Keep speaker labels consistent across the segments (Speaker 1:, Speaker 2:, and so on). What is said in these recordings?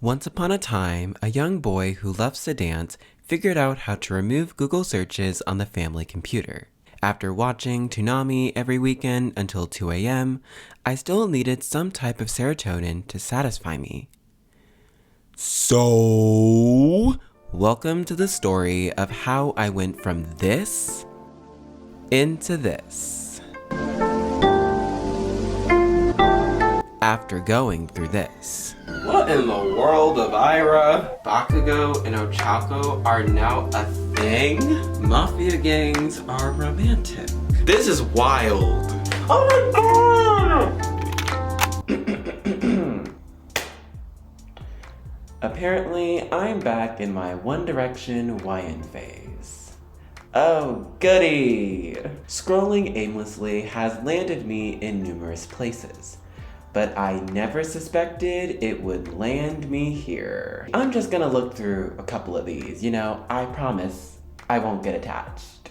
Speaker 1: Once upon a time, a young boy who loves to dance figured out how to remove Google searches on the family computer. After watching Toonami every weekend until 2 a.m., I still needed some type of serotonin to satisfy me. So, welcome to the story of how I went from this into this. After going through this. What in the world of Ira, Bakugo, and Ochako are now a thing? Mafia gangs are romantic. This is wild. Oh my god! Apparently, I'm back in my One Direction YN phase. Oh, goody! Scrolling aimlessly has landed me in numerous places, but I never suspected it would land me here. I'm just gonna look through a couple of these, I promise I won't get attached.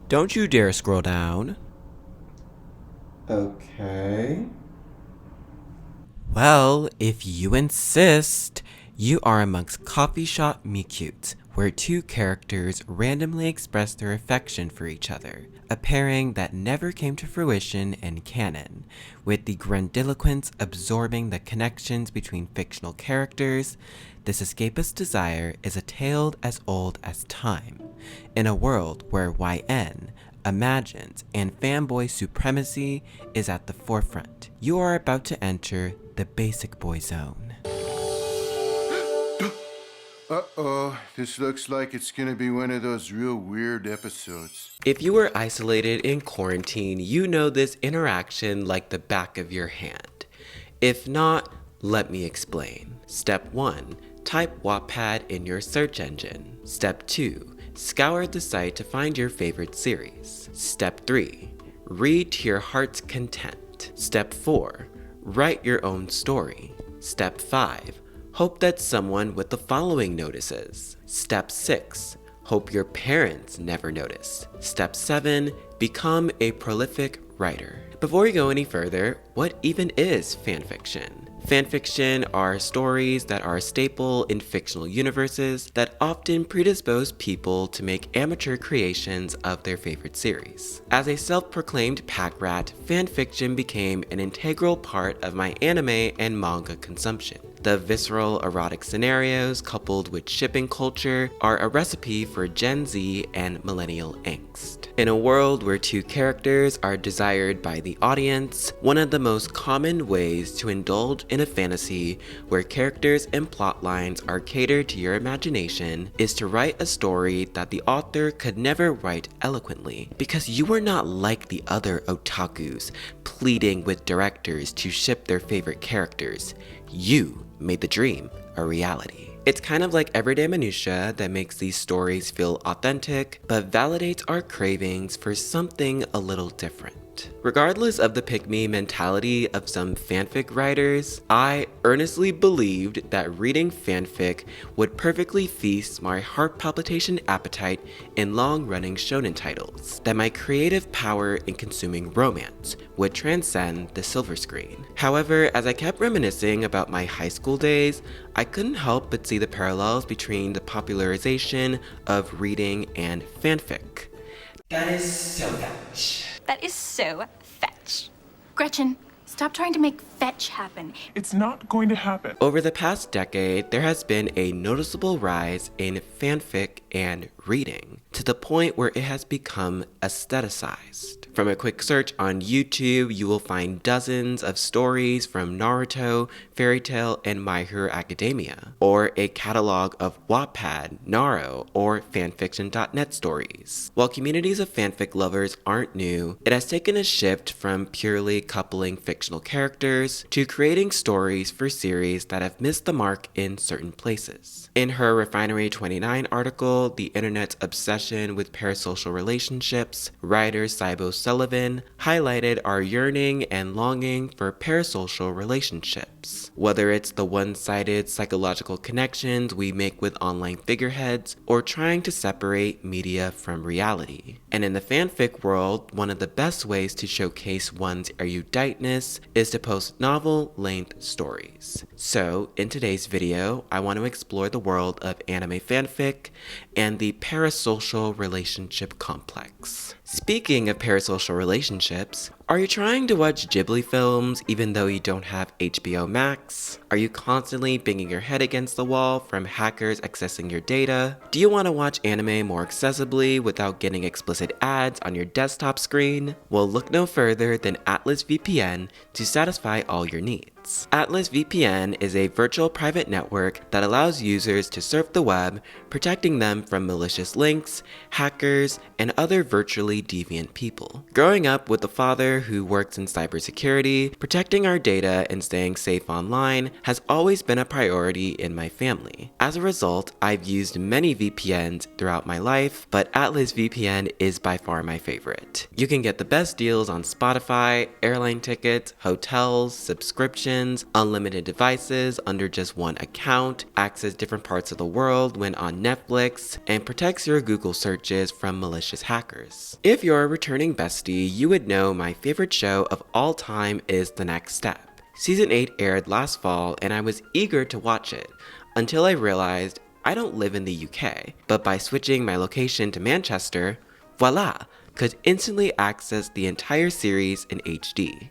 Speaker 1: Don't you dare scroll down. Okay. Well, if you insist, you are amongst Coffee Shop Meet-Cute, where two characters randomly express their affection for each other, a pairing that never came to fruition in canon, with the grandiloquence absorbing the connections between fictional characters. This escapist desire is a tale as old as time, in a world where YN, imagined, and fanboy supremacy is at the forefront. You are about to enter the basic boy zone.
Speaker 2: Uh-oh, this looks like it's gonna be one of those real weird episodes.
Speaker 1: If you were isolated in quarantine, you know this interaction like the back of your hand. If not, let me explain. Step 1, type Wattpad in your search engine. Step 2, scour the site to find your favorite series. Step 3, read to your heart's content. Step 4, write your own story. Step 5, hope that someone with the following notices. Step 6, hope your parents never notice. Step 7, become a prolific writer. Before we go any further, what even is fanfiction? Fanfiction are stories that are a staple in fictional universes that often predispose people to make amateur creations of their favorite series. As a self-proclaimed pack rat, fanfiction became an integral part of my anime and manga consumption. The visceral erotic scenarios coupled with shipping culture are a recipe for Gen Z and millennial angst. In a world where two characters are desired by the audience, one of the most common ways to indulge in a fantasy where characters and plot lines are catered to your imagination is to write a story that the author could never write eloquently, because you are not like the other otakus pleading with directors to ship their favorite characters. You made the dream a reality. It's kind of like everyday minutia that makes these stories feel authentic, but validates our cravings for something a little different. Regardless of the pick-me mentality of some fanfic writers, I earnestly believed that reading fanfic would perfectly feast my heart palpitation appetite in long-running shonen titles, that my creative power in consuming romance would transcend the silver screen. However, as I kept reminiscing about my high school days, I couldn't help but see the parallels between the popularization of reading and fanfic. That is so fetch.
Speaker 3: That is so fetch. Gretchen, stop trying to make fetch happen.
Speaker 4: It's not going to happen.
Speaker 1: Over the past decade, there has been a noticeable rise in fanfic and reading, to the point where it has become aestheticized. From a quick search on YouTube, you will find dozens of stories from Naruto, Fairy Tail, and My Hero Academia, or a catalog of Wattpad, Naro, or fanfiction.net stories. While communities of fanfic lovers aren't new, it has taken a shift from purely coupling fictional characters to creating stories for series that have missed the mark in certain places. In her Refinery 29 article, The Internet's Obsession with Parasocial Relationships, writer Saibo Sullivan highlighted our yearning and longing for parasocial relationships. Whether it's the one-sided psychological connections we make with online figureheads, or trying to separate media from reality. And in the fanfic world, one of the best ways to showcase one's eruditeness is to post novel-length stories. So, in today's video, I want to explore the world of anime fanfic and the parasocial relationship complex. Speaking of parasocial relationships, are you trying to watch Ghibli films even though you don't have HBO Max? Are you constantly banging your head against the wall from hackers accessing your data? Do you want to watch anime more accessibly without getting explicit ads on your desktop screen? Well, look no further than Atlas VPN to satisfy all your needs. Atlas VPN is a virtual private network that allows users to surf the web, protecting them from malicious links, hackers, and other virtually deviant people. Growing up with a father who works in cybersecurity, protecting our data and staying safe online has always been a priority in my family. As a result, I've used many VPNs throughout my life, but Atlas VPN is by far my favorite. You can get the best deals on Spotify, airline tickets, hotels, subscriptions, unlimited devices under just one account, access different parts of the world when on Netflix, and protects your Google searches from malicious hackers. If you're a returning bestie, you would know my favorite show of all time is The Next Step. Season 8 aired last fall and I was eager to watch it until I realized I don't live in the UK, but by switching my location to Manchester, voila, could instantly access the entire series in HD.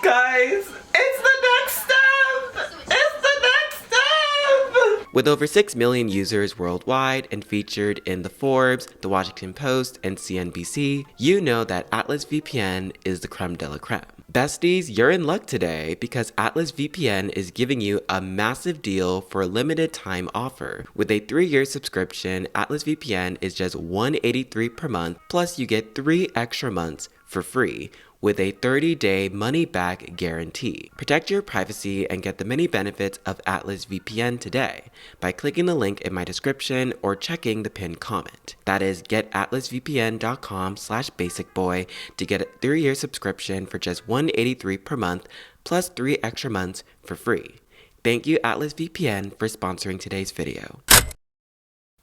Speaker 1: Guys, it's the next step! It's the next step! With over 6 million users worldwide and featured in the Forbes, the Washington Post, and CNBC, you know that Atlas VPN is the creme de la creme. Besties, you're in luck today because Atlas VPN is giving you a massive deal for a limited time offer. With a 3-year subscription, Atlas VPN is just $183 per month, plus you get 3 extra months for free with a 30-day money-back guarantee. Protect your privacy and get the many benefits of Atlas VPN today by clicking the link in my description or checking the pinned comment. That is getatlasvpn.com/basicboy to get a 3-year subscription for just $183 per month plus 3 extra months for free. Thank you Atlas VPN for sponsoring today's video.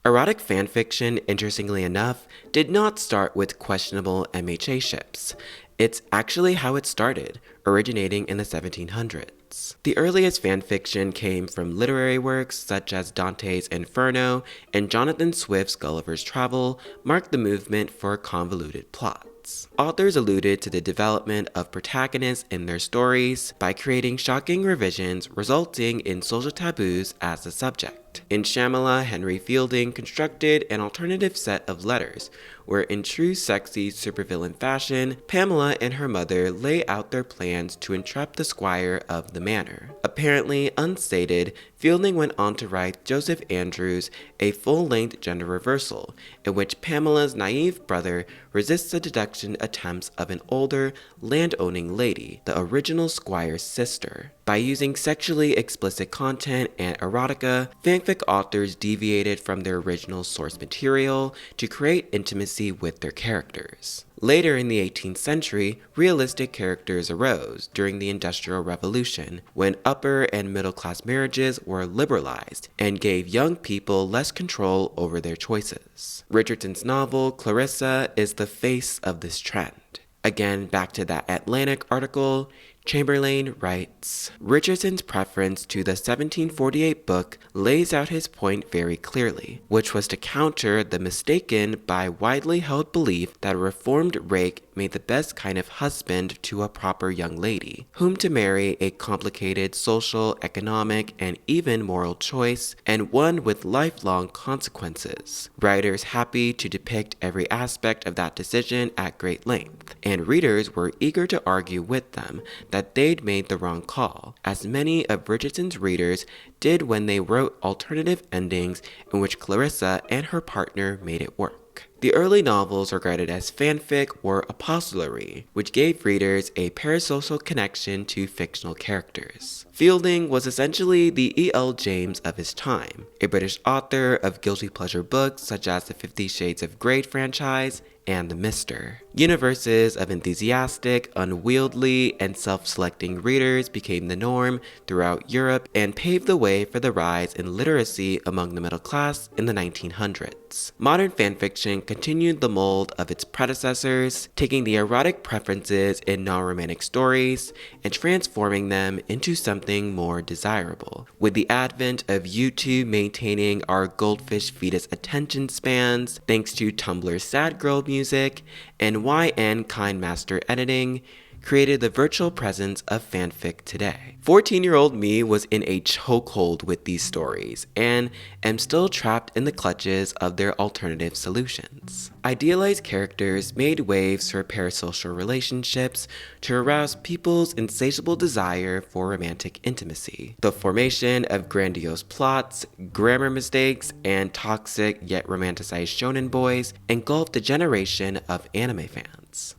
Speaker 1: Erotic fanfiction, interestingly enough, did not start with questionable MHA ships. It's actually how it started, originating in the 1700s. The earliest fanfiction came from literary works such as Dante's Inferno and Jonathan Swift's Gulliver's Travel marked the movement for convoluted plots. Authors alluded to the development of protagonists in their stories by creating shocking revisions resulting in social taboos as the subject. In Shyamala, Henry Fielding constructed an alternative set of letters, where in true sexy supervillain fashion, Pamela and her mother lay out their plans to entrap the squire of the manor. Apparently unstated, Fielding went on to write Joseph Andrews, a full-length gender reversal, in which Pamela's naive brother resists the seduction attempts of an older, land-owning lady, the original squire's sister. By using sexually explicit content and erotica, fanfic authors deviated from their original source material to create intimacy with their characters. Later in the 18th century, realistic characters arose during the Industrial Revolution, when upper and middle-class marriages were liberalized and gave young people less control over their choices. Richardson's novel Clarissa is the face of this trend. Again, back to that Atlantic article, Chamberlain writes, Richardson's preference to the 1748 book lays out his point very clearly, which was to counter the mistaken by widely held belief that a reformed rake made the best kind of husband to a proper young lady, whom to marry a complicated social, economic, and even moral choice, and one with lifelong consequences. Writers happy to depict every aspect of that decision at great length, and readers were eager to argue with them that they'd made the wrong call, as many of Richardson's readers did when they wrote alternative endings in which Clarissa and her partner made it work. The early novels were regarded as fanfic or apostolary, which gave readers a parasocial connection to fictional characters. Fielding was essentially the E.L. James of his time, a British author of guilty pleasure books such as the 50 Shades of Grey franchise and The Mister. Universes of enthusiastic, unwieldy, and self-selecting readers became the norm throughout Europe and paved the way for the rise in literacy among the middle class in the 1900s. Modern fanfiction continued the mold of its predecessors, taking the erotic preferences in non-romantic stories and transforming them into something more desirable. With the advent of YouTube maintaining our goldfish fetus attention spans, thanks to Tumblr's sad girl music, and YN Kind Master editing, created the virtual presence of fanfic today. 14-year-old me was in a chokehold with these stories, and am still trapped in the clutches of their alternative solutions. Idealized characters made waves for parasocial relationships to arouse people's insatiable desire for romantic intimacy. The formation of grandiose plots, grammar mistakes, and toxic yet romanticized shonen boys engulfed a generation of anime fans.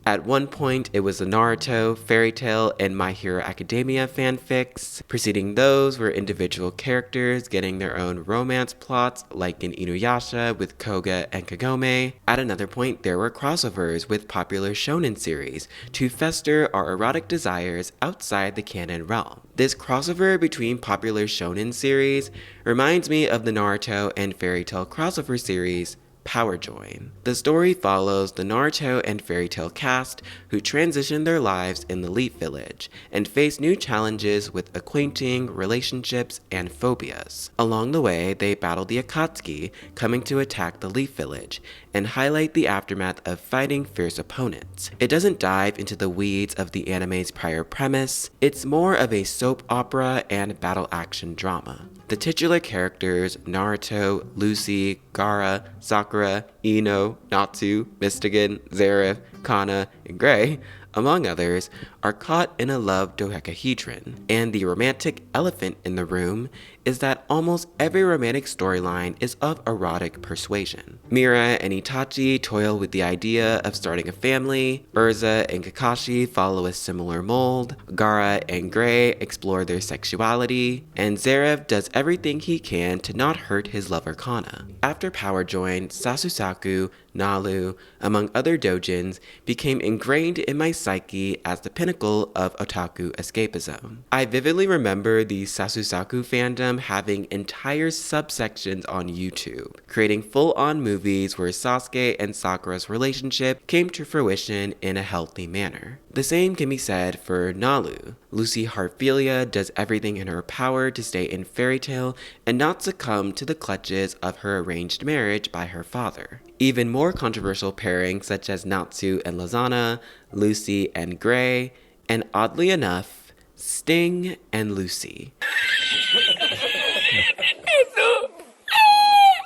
Speaker 1: At one point, it was the Naruto, Fairy Tail, and My Hero Academia fanfics. Preceding those were individual characters getting their own romance plots, like in Inuyasha with Koga and Kagome. At another point, there were crossovers with popular shonen series to fester our erotic desires outside the canon realm. This crossover between popular shonen series reminds me of the Naruto and Fairy Tail crossover series, Power Join. The story follows the Naruto and Fairy Tail cast who transition their lives in the Leaf Village and face new challenges with acquainting, relationships, and phobias. Along the way, they battle the Akatsuki coming to attack the Leaf Village and highlight the aftermath of fighting fierce opponents. It doesn't dive into the weeds of the anime's prior premise, it's more of a soap opera and battle action drama. The titular characters, Naruto, Lucy, Gaara, Sakura, Ino, Natsu, Mystigan, Zeref, Kana, and Gray, among others, are caught in a love dodecahedron, and the romantic elephant in the room is that almost every romantic storyline is of erotic persuasion. Mira and Itachi toil with the idea of starting a family, Urza and Kakashi follow a similar mold, Gaara and Gray explore their sexuality, and Zeref does everything he can to not hurt his lover Kana. After Power Join, Sasusaku, Nalu, among other doujins, became ingrained in my psyche as the pinnacle of otaku escapism. I vividly remember the Sasusaku fandom having entire subsections on YouTube, creating full-on movies where Sasuke and Sakura's relationship came to fruition in a healthy manner. The same can be said for Nalu. Lucy Heartfilia does everything in her power to stay in Fairy Tail and not succumb to the clutches of her arranged marriage by her father. Even more controversial pairings such as Natsu and Lazana, Lucy and Gray, and oddly enough, Sting and Lucy.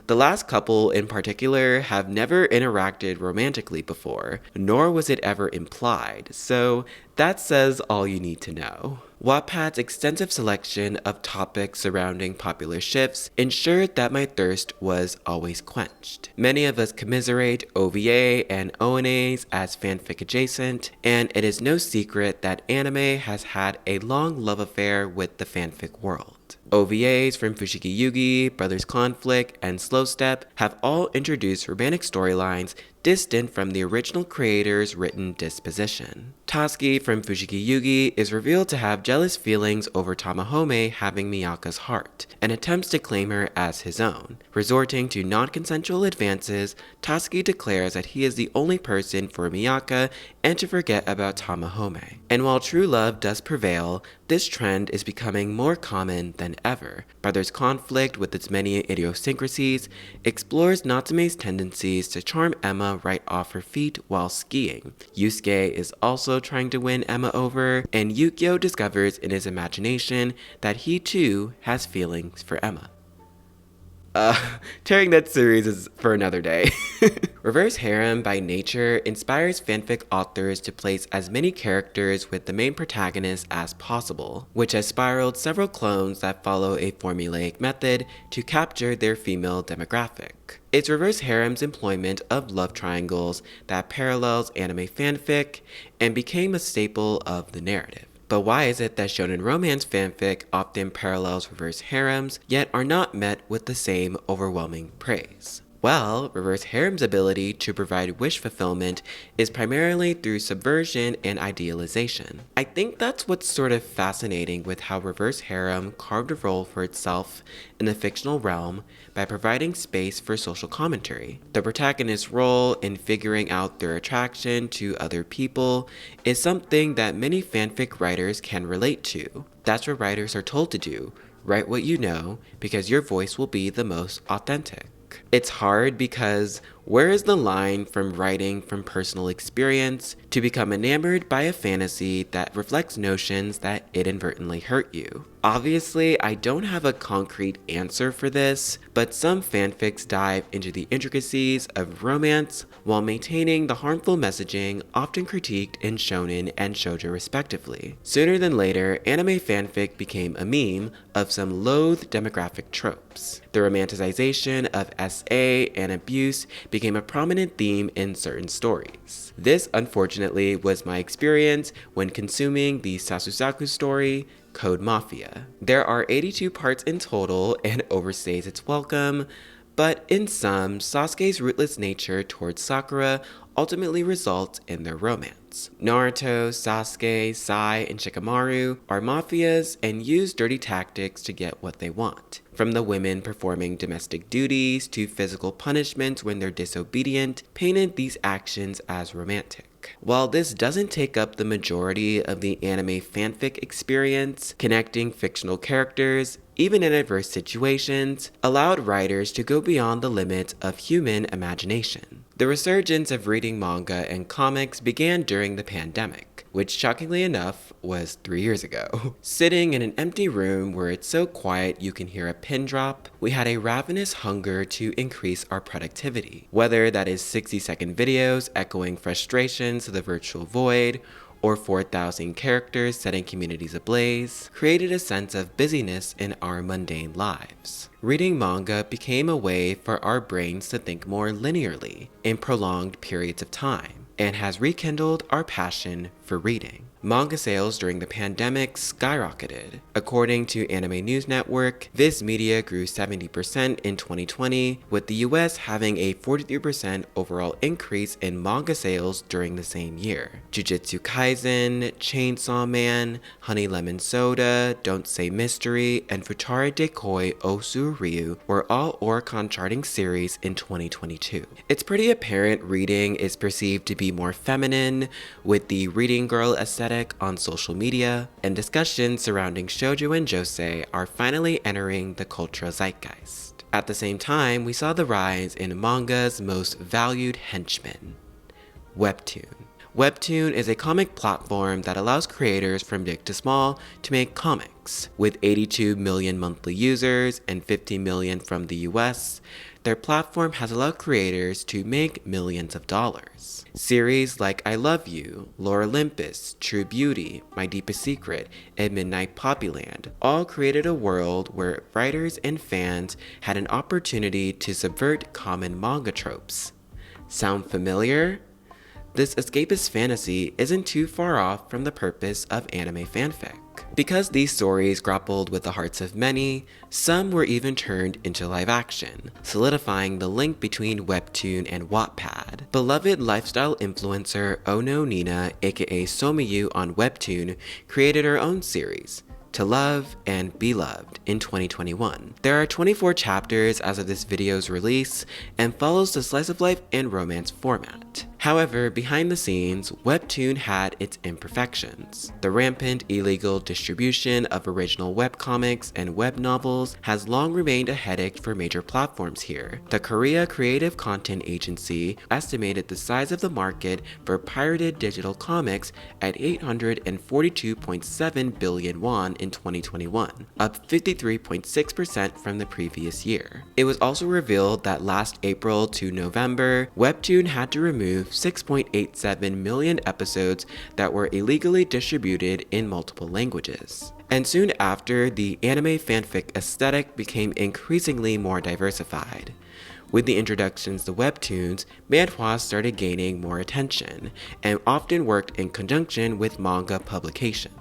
Speaker 1: The last couple in particular have never interacted romantically before, nor was it ever implied, so that says all you need to know. Wattpad's extensive selection of topics surrounding popular ships ensured that my thirst was always quenched. Many of us commiserate OVA and ONAs as fanfic adjacent, and it is no secret that anime has had a long love affair with the fanfic world. OVAs from Fushigi Yugi, Brothers Conflict, and Slow Step have all introduced romantic storylines distant from the original creator's written disposition. Tatsuki from Fushigi Yugi is revealed to have jealous feelings over Tamahome having Miyaka's heart, and attempts to claim her as his own. Resorting to non-consensual advances, Tatsuki declares that he is the only person for Miyaka and to forget about Tamahome. And while true love does prevail, this trend is becoming more common than ever. Brothers Conflict, with its many idiosyncrasies, explores Natsume's tendencies to charm Emma right off her feet while skiing. Yusuke is also trying to win Emma over, and Yukio discovers in his imagination that he too has feelings for Emma. Tearing that series is for another day. Reverse harem by nature inspires fanfic authors to place as many characters with the main protagonist as possible, which has spiraled several clones that follow a formulaic method to capture their female demographic. It's reverse harem's employment of love triangles that parallels anime fanfic and became a staple of the narrative. But why is it that shonen romance fanfic often parallels reverse harems, yet are not met with the same overwhelming praise? Well, reverse harem's ability to provide wish fulfillment is primarily through subversion and idealization. I think that's what's sort of fascinating with how reverse harem carved a role for itself in the fictional realm by providing space for social commentary. The protagonist's role in figuring out their attraction to other people is something that many fanfic writers can relate to. That's what writers are told to do. Write what you know, because your voice will be the most authentic. It's hard because where is the line from writing from personal experience to become enamored by a fantasy that reflects notions that inadvertently hurt you? Obviously, I don't have a concrete answer for this, but some fanfics dive into the intricacies of romance while maintaining the harmful messaging often critiqued in shonen and shoujo respectively. Sooner than later, anime fanfic became a meme of some loathed demographic tropes. The romanticization of SA and abuse became a prominent theme in certain stories. This, unfortunately, was my experience when consuming the Sasusaku story, Code Mafia. There are 82 parts in total and overstays its welcome, but in some, Sasuke's rootless nature towards Sakura ultimately results in their romance. Naruto, Sasuke, Sai, and Shikamaru are mafias and use dirty tactics to get what they want. From the women performing domestic duties to physical punishments when they're disobedient, painted these actions as romantic. While this doesn't take up the majority of the anime fanfic experience, connecting fictional characters, even in adverse situations, allowed writers to go beyond the limits of human imagination. The resurgence of reading manga and comics began during the pandemic, which shockingly enough was 3 years ago. Sitting in an empty room where it's so quiet you can hear a pin drop, we had a ravenous hunger to increase our productivity. Whether that is 60-second videos echoing frustrations of the virtual void, or 4,000 characters setting communities ablaze, created a sense of busyness in our mundane lives. Reading manga became a way for our brains to think more linearly in prolonged periods of time, and has rekindled our passion for reading. Manga sales during the pandemic skyrocketed. According to Anime News Network, Viz Media grew 70% in 2020, with the US having a 43% overall increase in manga sales during the same year. Jujutsu Kaisen, Chainsaw Man, Honey Lemon Soda, Don't Say Mystery, and Futare Dekoi Osu Ryu were all Oricon charting series in 2022. It's pretty apparent reading is perceived to be more feminine, with the reading girl aesthetic on social media, and discussions surrounding shoujo and josei are finally entering the cultural zeitgeist. At the same time, we saw the rise in manga's most valued henchman, Webtoon. Webtoon is a comic platform that allows creators from big to small to make comics. With 82 million monthly users and 50 million from the US, their platform has allowed creators to make millions of dollars. Series like I Love You, Lore Olympus, True Beauty, My Deepest Secret, and Midnight Poppyland all created a world where writers and fans had an opportunity to subvert common manga tropes. Sound familiar? This escapist fantasy isn't too far off from the purpose of anime fanfic. Because these stories grappled with the hearts of many, some were even turned into live action, solidifying the link between Webtoon and Wattpad. Beloved lifestyle influencer Ono Nina, aka Somiyu on Webtoon, created her own series, To Love and Be Loved, in 2021. There are 24 chapters as of this video's release and follows the slice of life and romance format. However, behind the scenes, Webtoon had its imperfections. The rampant illegal distribution of original webcomics and web novels has long remained a headache for major platforms here. The Korea Creative Content Agency estimated the size of the market for pirated digital comics at 842.7 billion won in 2021, up 53.6% from the previous year. It was also revealed that last April to November, Webtoon had to remove 6.87 million episodes that were illegally distributed in multiple languages. And soon after, the anime fanfic aesthetic became increasingly more diversified. With the introductions to webtoons, manhwa started gaining more attention, and often worked in conjunction with manga publications.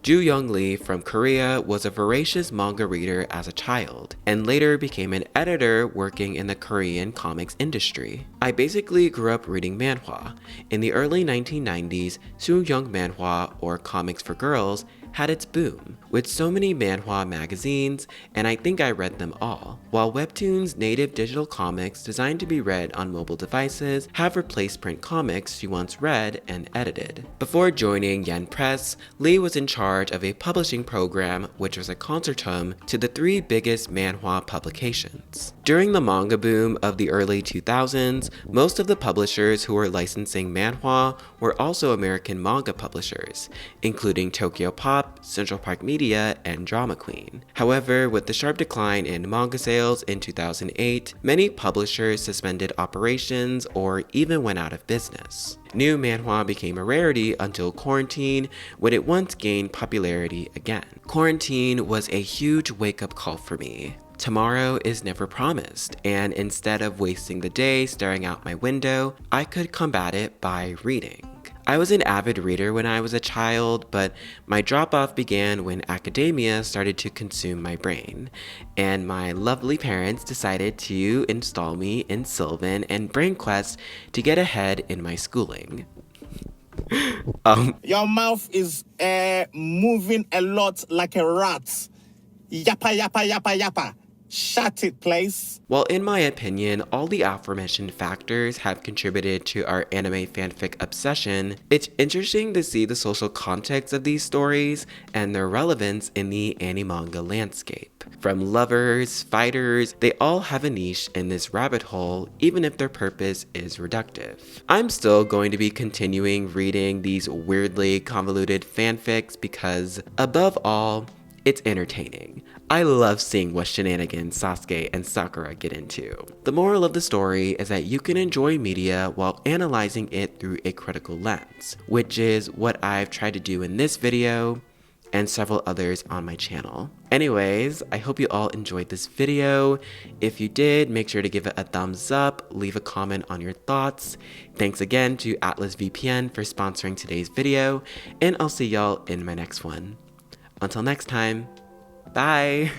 Speaker 1: Ju Young Lee from Korea was a voracious manga reader as a child, and later became an editor working in the Korean comics industry. I basically grew up reading manhwa. In the early 1990s, Soo-young manhwa, or comics for girls, had its boom, with so many manhwa magazines, and I think I read them all, while Webtoon's native digital comics designed to be read on mobile devices have replaced print comics she once read and edited. Before joining Yen Press, Lee was in charge of a publishing program which was a consortium to the three biggest manhwa publications. During the manga boom of the early 2000s, most of the publishers who were licensing manhwa were also American manga publishers, including Tokyo Pop, Central Park Media, and Drama Queen. However, with the sharp decline in manga sales in 2008, many publishers suspended operations or even went out of business. New manhwa became a rarity until Quarantine, when it once gained popularity again. Quarantine was a huge wake-up call for me. Tomorrow is never promised, and instead of wasting the day staring out my window, I could combat it by reading. I was an avid reader when I was a child, but my drop-off began when academia started to consume my brain, and my lovely parents decided to install me in Sylvan and Brain Quest to get ahead in my schooling.
Speaker 4: Your mouth is moving a lot like a rat. Yappa, yappa, yappa, yappa. Shut it, please.
Speaker 1: Well, in my opinion, all the aforementioned factors have contributed to our anime fanfic obsession. It's interesting to see the social context of these stories and their relevance in the anime-manga landscape. From lovers, fighters, they all have a niche in this rabbit hole, even if their purpose is reductive. I'm still going to be continuing reading these weirdly convoluted fanfics because, above all, it's entertaining. I love seeing what shenanigans Sasuke and Sakura get into. The moral of the story is that you can enjoy media while analyzing it through a critical lens, which is what I've tried to do in this video and several others on my channel. Anyways, I hope you all enjoyed this video. If you did, make sure to give it a thumbs up, leave a comment on your thoughts. Thanks again to Atlas VPN for sponsoring today's video, and I'll see y'all in my next one. Until next time, bye!